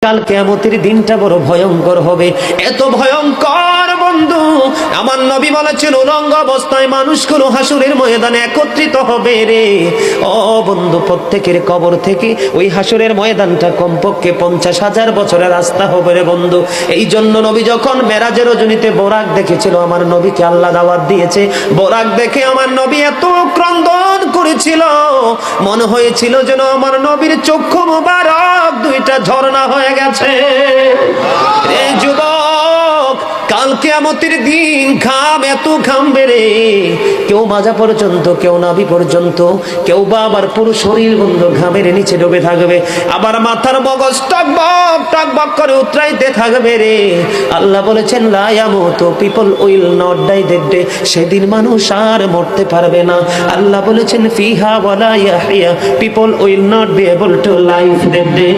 কাল কিয়ামতের দিনটা বড় ভয়ঙ্কর হবে, এত ভয়ঙ্কর বন্ধু। আমার নবী বলেছেন উলঙ্গ অবস্থায় মানুষগুলো হাসুরের ময়দানে একত্রিত হবে রে। ও বন্ধু, প্রত্যেকের কবর থেকে ওই হাসুরের ময়দানটা কমপক্ষে 50,000 বছরের রাস্তা হবে রে বন্ধু। এই জন্য নবী যখন মেরাজের রজনীতে বোরাক দেখেছিল, আমার নবীকে আল্লাহ দাওয়াত দিয়েছে, বোরাক দেখে আমার নবী এত ক্রন্দন করেছিল, মনে হয়েছিল যেন আমার নবীর চক্ষু মুবারক দুইটা ঝর্ণা হয়ে গেছে। এই যুবক, কাল কিয়ামতের দিন ঘাম এত ঘামবে রে, কেউ মাজা পর্যন্ত, কেউ নাভি পর্যন্ত, কেউ বা আবার পুরো শরীর বন্ধ ঘামের নিচে ডুবে থাকবে, আবার মাথার মগজ টকবক টকবক করে উতরাইতে থাকবে রে। আল্লাহ বলেছেন লা ইয়ামুতু, people will not die that day, সেদিন মানুষ আর মরতে পারবে না। আল্লাহ বলেছেন ফিহা ওয়ালা ইয়াহইয়া, people will not be able to live that day,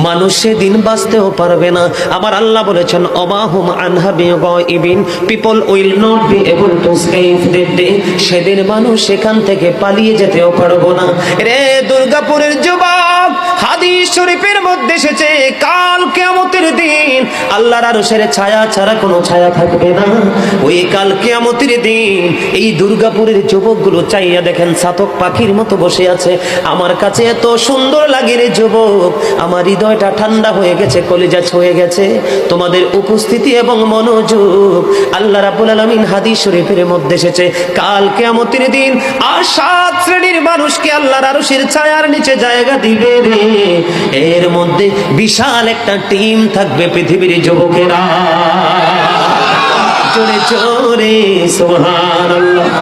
মানুষ সেদিন বাঁচতেও পারবে না। আবার আল্লাহ বলেছেন অমাহুম আনহা বিগাইবিন, people will not be able to escape that day, সেদিন মানুষ সেখান থেকে পালিয়ে যেতেও পারবো না রে। দুর্গাপুরের যুবক, হাদিস শরীফের মধ্যে এসেছে কাল কিয়ামতের দিন আল্লাহর আরশের ছায়া ছাড়া কোনো ছায়া থাকবে না। ওই কাল কিয়ামতের দিন এই দুর্গাপুরের যুবকগুলো চাইয়া দেখেন চাতক পাখির মতো বসে আছে। আমার কাছে এত সুন্দর লাগে রে যুবক, আমার হৃদয়টা ঠান্ডা হয়ে গেছে, কলিজা ছুঁয়ে গেছে তোমাদের উপস্থিতি এবং মনোযোগ। আল্লাহ রাব্বুল আলামিন হাদিস শরীফের মধ্যে এসেছে কাল কিয়ামতের দিন আর 7 শ্রেণীর মানুষকে আল্লাহর আরশের ছায়ার নিচে জায়গা দিবে রে। এর মধ্যে বিশাল একটা টিম থাকবে পৃথিবীর যুবকেরা। জোরে জোরে সুবহানাল্লাহ।